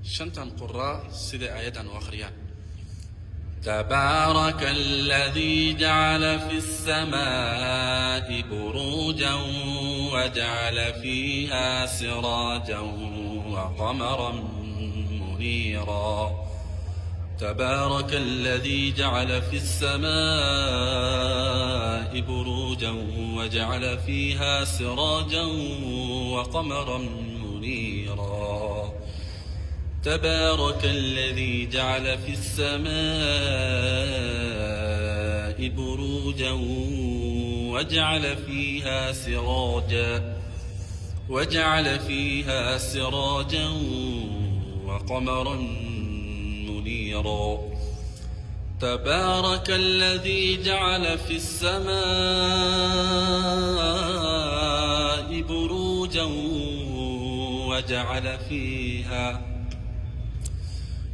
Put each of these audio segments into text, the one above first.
شنتان قراء سيدة آية وآخريان. تبارك الذي جعل في السماء بروجا وجعل فيها سراجا وقمرا منيرا. تبارك الذي جعل في السماء بروجا وجعل فيها سراجا وقمرا منيرا. تبارك الذي جعل في السماء بروجا وجعل فيها سراجا وقمرا منيرا. تبارك الذي جعل في السماء بروجا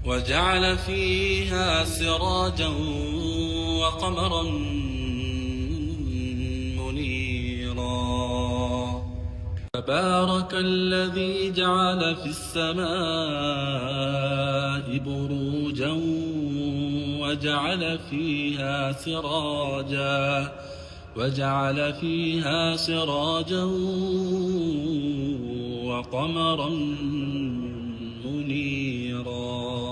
وجعل فيها سراجا وقمرا منيرا. تبارك الذي جعل في السماء بروجا وجعل فيها سراجا وقمرا منيرا.